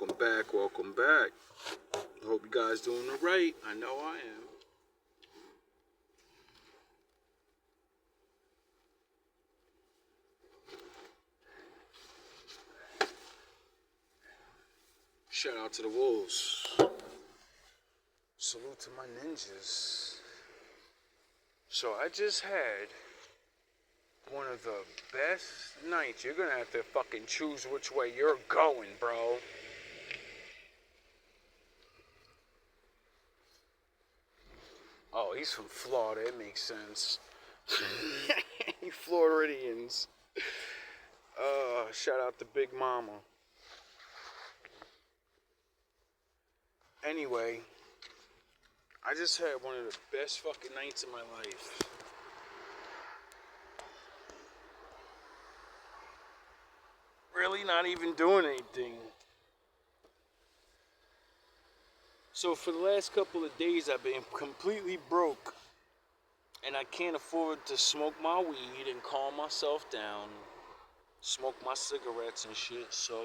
Welcome back. Hope you guys doing alright. I know I am. Shout out to the Wolves. Salute to my ninjas. So I just had one of the best nights. You're gonna have to fucking choose which way you're going, bro. Oh, he's from Florida. It makes sense. You Floridians. Shout out to Big Mama. Anyway, I just had one of the best fucking nights of my life. Really not even doing anything. So for the last couple of days, I've been completely broke. And I can't afford to smoke my weed and calm myself down. Smoke my cigarettes and shit. So,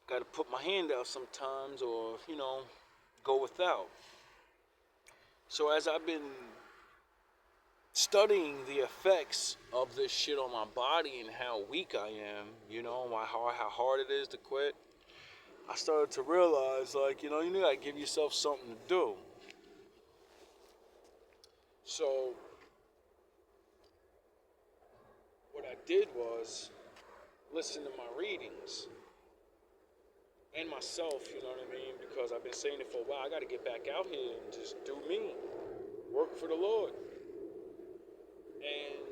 gotta put my hand out sometimes or, go without. So as I've been studying the effects of this shit on my body and how weak I am, how hard it is to quit, I started to realize, you gotta give yourself something to do. So, what I did was listen to my readings and myself, you know what I mean? Because I've been saying it for a while. I gotta get back out here and just do me, work for the Lord. And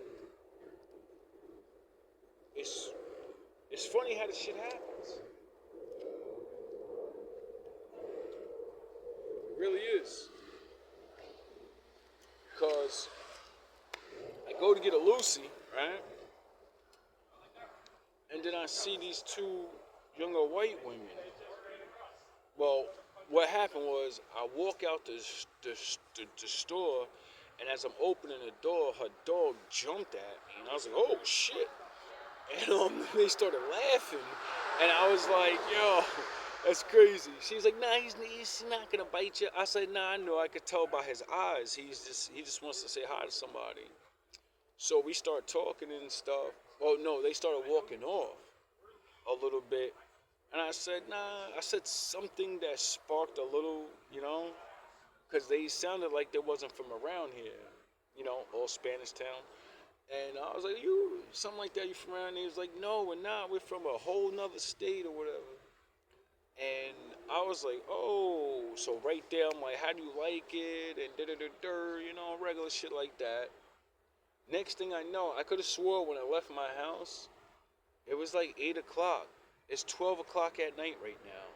it's funny how this shit happens. It really is. Because I go to get a Lucy, right? And then I see these two younger white women. Well, what happened was I walk out the store, and as I'm opening the door, her dog jumped at me, and I was like, "Oh shit!" And they started laughing, and I was like, "Yo, that's crazy." She's like, "Nah, he's not gonna bite you." I said, "Nah, I know. I could tell by his eyes. He just wants to say hi to somebody." So we start talking and stuff. Oh no, they started walking off a little bit. And I said, nah, I said something that sparked a little, because they sounded like they wasn't from around here, all Spanish town. And I was like, something like that, you from around here? He was like, no, we're not. We're from a whole nother state or whatever. And I was like, oh, so right there, I'm like, how do you like it? And regular shit like that. Next thing I know, I could have swore when I left my house, it was like 8 o'clock. It's 12 o'clock at night right now.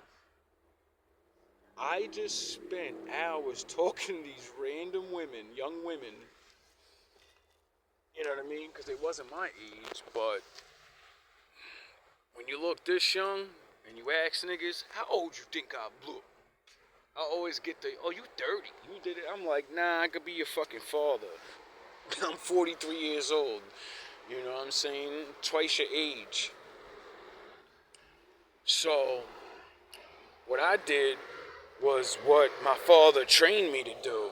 I just spent hours talking to these random women, young women. You know what I mean? Because they wasn't my age, but when you look this young and you ask niggas, how old you think I look? I always get oh, you 30. You did it. I'm like, nah, I could be your fucking father. I'm 43 years old. You know what I'm saying? Twice your age. So, what I did was what my father trained me to do.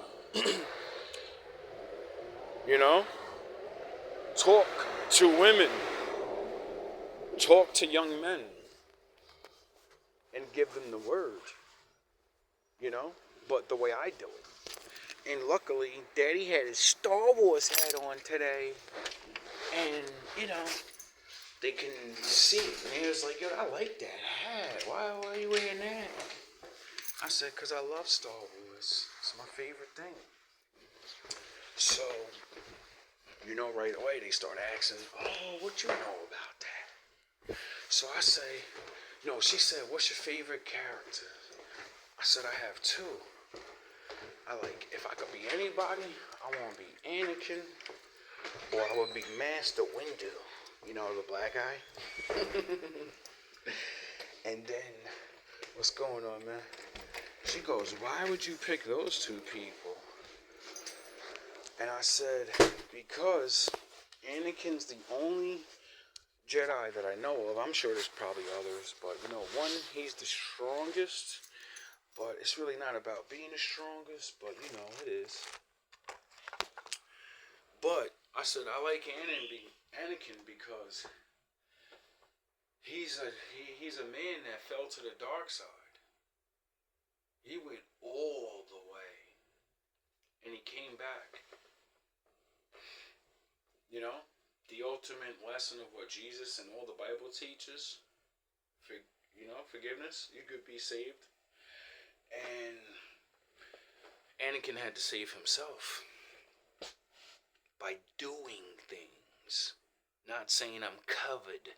Talk to women. Talk to young men. And give them the word. But the way I do it. And luckily, Daddy had his Star Wars hat on today. And, they can see it. And he was like, yo, I like that hat. Why are you wearing that? I said, because I love Star Wars. It's my favorite thing. So, right away they start asking, oh, what you know about that? So I say, she said, what's your favorite character? I said, I have two. If I could be anybody, I want to be Anakin, or I would be Master Windu. The black guy. And then, what's going on, man? She goes, why would you pick those two people? And I said, because Anakin's the only Jedi that I know of. I'm sure there's probably others, but you know, one, he's the strongest, but it's really not about being the strongest, but you know, it is. But I said I like Anakin because he's a man that fell to the dark side. He went all the way, and he came back. You know, the ultimate lesson of what Jesus and all the Bible teaches. For, forgiveness. You could be saved, and Anakin had to save himself by doing things, not saying I'm covered.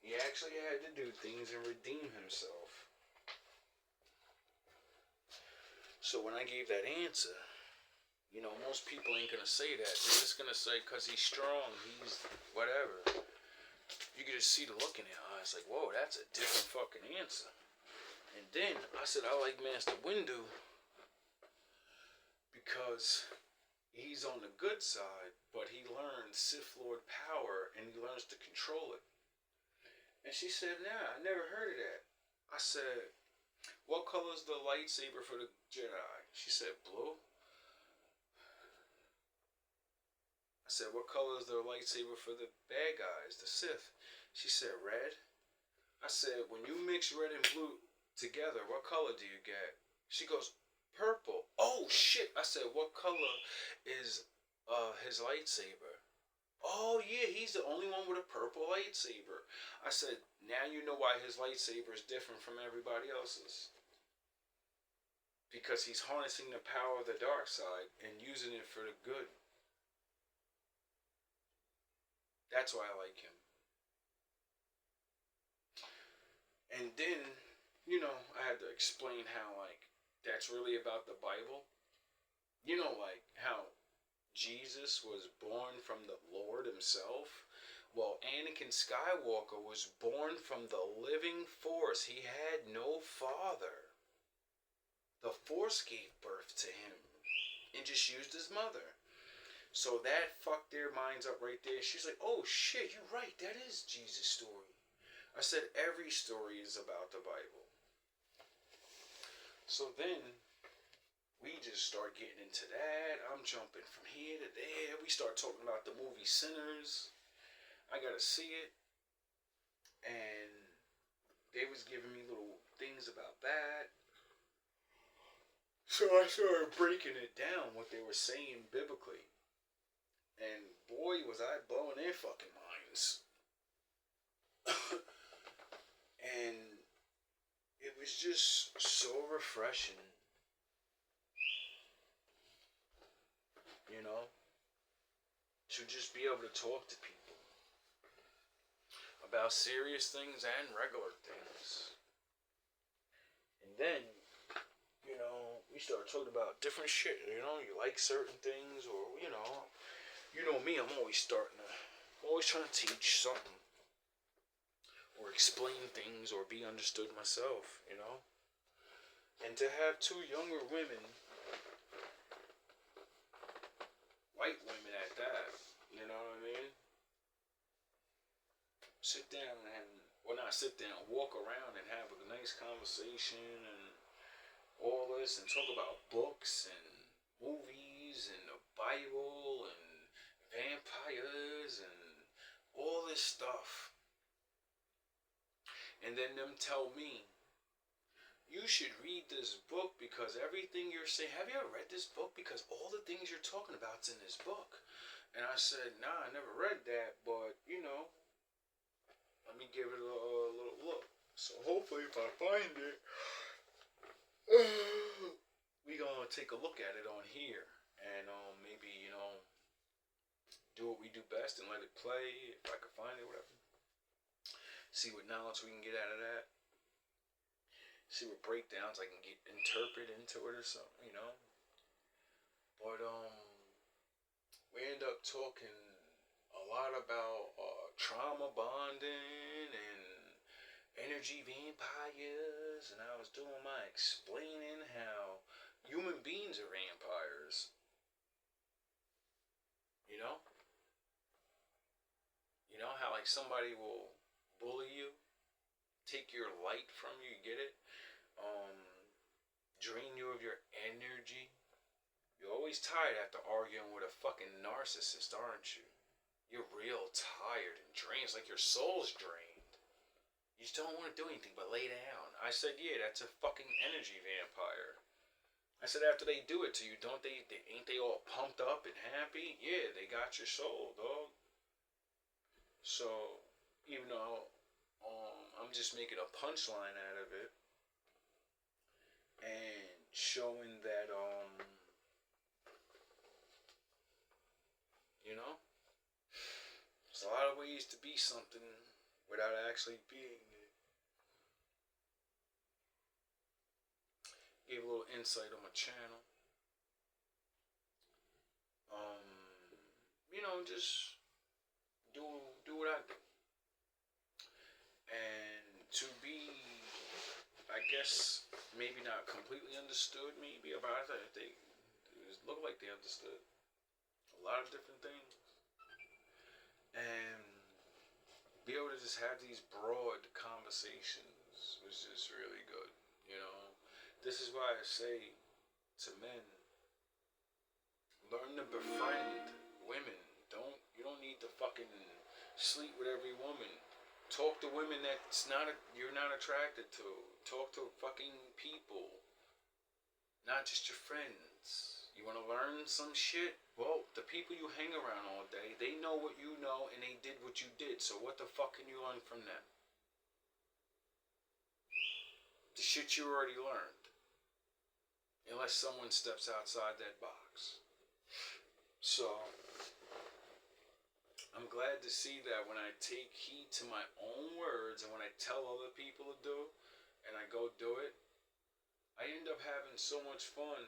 He actually had to do things and redeem himself. So when I gave that answer, most people ain't gonna say that. They're just gonna say, because he's strong, he's whatever. You can just see the look in their eyes, like, whoa, that's a different fucking answer. And then I said, I like Master Windu because he's on the good side, but he learns Sith Lord power and he learns to control it. And she said, nah, I never heard of that. I said, what color is the lightsaber for the Jedi? She said, blue. I said, what color is the lightsaber for the bad guys, the Sith? She said, red. I said, when you mix red and blue together, what color do you get? She goes, purple. Oh, shit. I said, what color is his lightsaber? Oh, yeah, he's the only one with a purple lightsaber. I said, now you know why his lightsaber is different from everybody else's. Because he's harnessing the power of the dark side and using it for the good. That's why I like him. And then, I had to explain how, that's really about the Bible. How Jesus was born from the Lord himself. Well, Anakin Skywalker was born from the living Force. He had no father. The Force gave birth to him and just used his mother. So that fucked their minds up right there. She's like, oh shit, you're right. That is Jesus' story. I said every story is about the Bible. So then we just start getting into that. I'm jumping from here to there. We start talking about the movie Sinners. I gotta see it. And they was giving me little things about that. So I started breaking it down, what they were saying biblically. And boy, was I blowing their fucking minds. And it was just so refreshing. To just be able to talk to people about serious things and regular things. And then, we start talking about different shit. You like certain things, or, me, I'm always trying to teach something. Or explain things, or be understood myself, And to have two younger women, white women at that, you know what I mean? Sit down and, walk around and have a nice conversation and all this, and talk about books and movies and the Bible and vampires and all this stuff. And then them tell me, you should read this book because everything you're saying, have you ever read this book? Because all the things you're talking about is in this book. And I said, nah, I never read that, but, let me give it a little look. So hopefully if I find it, we gonna take a look at it on here. And maybe, do what we do best and let it play, if I can find it, whatever. See what knowledge we can get out of that. See what breakdowns I can interpret into it or something, But we end up talking a lot about trauma bonding and energy vampires, and I was doing my explaining how human beings are vampires. like somebody will bully you, take your light from you, you get it? Um, Drain you of your energy. You're always tired after arguing with a fucking narcissist, aren't you? You're real tired and drained. It's like your soul's drained. You just don't want to do anything but lay down. I said, yeah, that's a fucking energy vampire. I said, after they do it to you, don't they ain't they all pumped up and happy? Yeah, they got your soul, dog. So, even though I'm just making a punchline out of it and showing that, you know, there's a lot of ways to be something without actually being it. Gave a little insight on my channel. Just do what I do. And to be, I guess, maybe not completely understood, maybe about it. They look like they understood a lot of different things. And be able to just have these broad conversations was just really good, you know. This is why I say to men, learn to befriend women. You don't need to fucking sleep with every woman. Talk to women you're not attracted to. Talk to fucking people, not just your friends. You want to learn some shit? Well, the people you hang around all day, they know what you know and they did what you did. So what the fuck can you learn from them? The shit you already learned. Unless someone steps outside that box. So, I'm glad to see that when I take heed to my own words and when I tell other people to do and I go do it, I end up having so much fun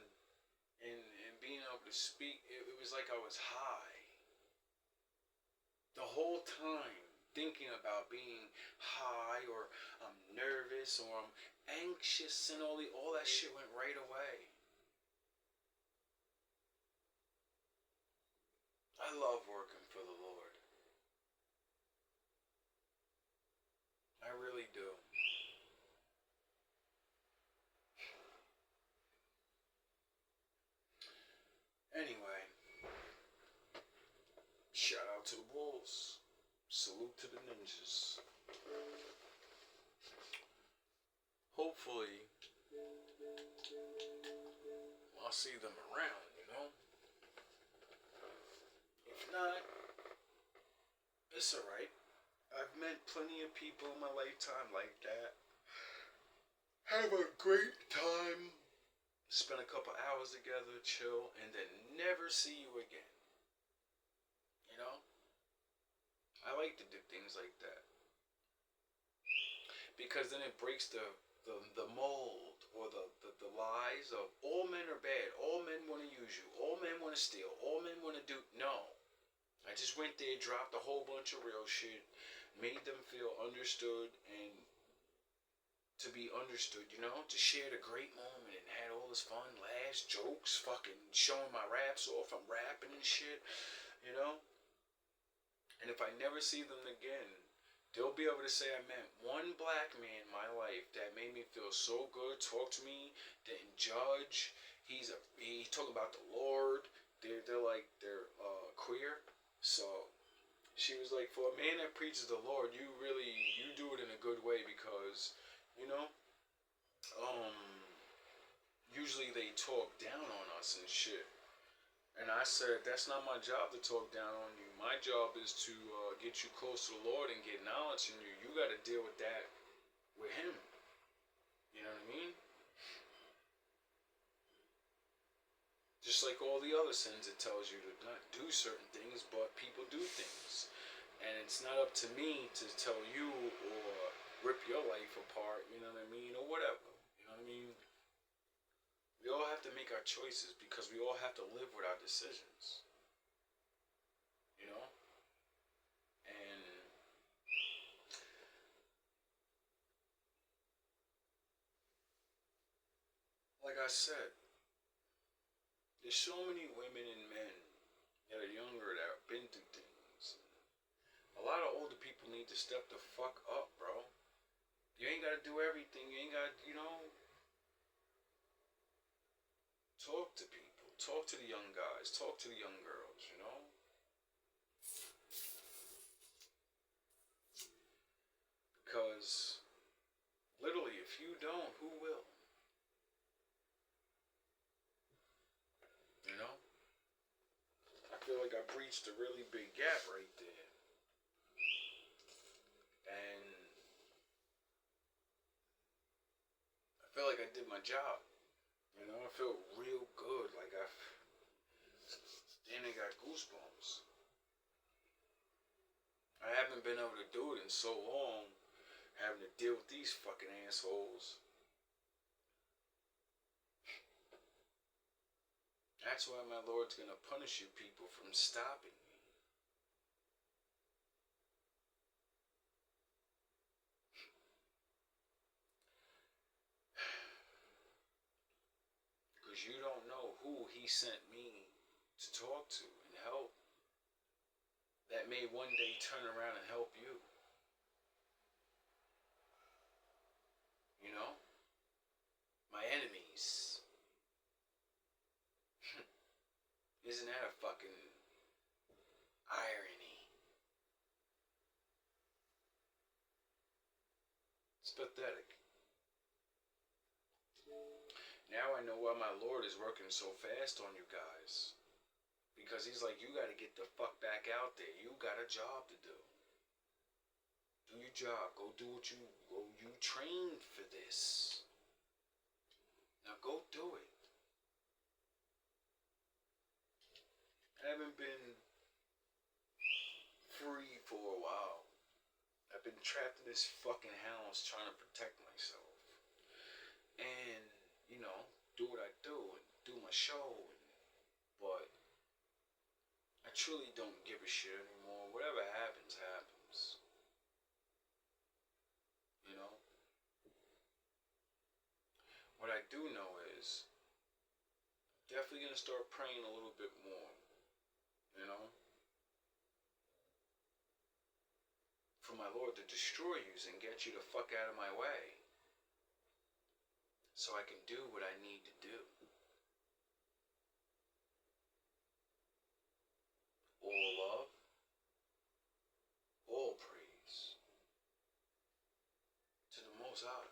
and being able to speak. It was like I was high. The whole time thinking about being high or I'm nervous or I'm anxious and all that shit went right away. I love working for the Lord. I really do. Anyway, shout out to the Wolves. Salute to the ninjas. Hopefully, I'll see them around, you know? If not, it's alright. I've met plenty of people in my lifetime like that. Have a great time. Spend a couple hours together, chill, and then never see you again. You know? I like to do things like that. Because then it breaks the mold or the lies of all men are bad. All men want to use you. All men want to steal. All men want to do. No. I just went there, dropped a whole bunch of real shit, made them feel understood and to be understood, you know, to share the great moment and had all this fun, laughs, jokes, fucking showing my raps off, I'm rapping and shit, you know. And if I never see them again, they'll be able to say I met one black man in my life that made me feel so good, talked to me, didn't judge. He talking about the Lord. They're queer. So she was like, for a man that preaches the Lord, you do it in a good way because, you know, usually they talk down on us and shit. And I said, that's not my job to talk down on you. My job is to get you close to the Lord and get knowledge in you. You got to deal with that with Him. You know what I mean? Just like all the other sins, it tells you to not do certain things, but people do things. And it's not up to me to tell you or rip your life apart, you know what I mean, or whatever. You know what I mean? We all have to make our choices because we all have to live with our decisions. You know? And like I said, there's so many women and men that are younger that have been through things. A lot of older older people need to step the fuck up, bro. You ain't gotta do everything. You ain't gotta, talk to people. Talk to the young guys. Talk to the young girls. Because literally, if you don't, who will? You know? I feel like I breached a really big gap right there. And I feel like I did my job. I feel real good. Like I got goosebumps. I haven't been able to do it in so long, having to deal with these fucking assholes. That's why my Lord's gonna punish you people from stopping me. Because you don't know who he sent me to talk to and help. That may one day turn around and help you. My enemies. Isn't that a fucking irony? It's pathetic. Now I know why my Lord is working so fast on you guys. Because he's like, you gotta get the fuck back out there. You got a job to do. Do your job. Go do what you trained for this. Now go do it. I haven't been free for a while. I've been trapped in this fucking house trying to protect myself. And, do what I do and do my show. But I truly don't give a shit anymore. Whatever happens, happens. What I do know is definitely gonna start praying a little bit more. For my Lord to destroy you and get you the fuck out of my way. So I can do what I need to do. All love, all praise to the Most High.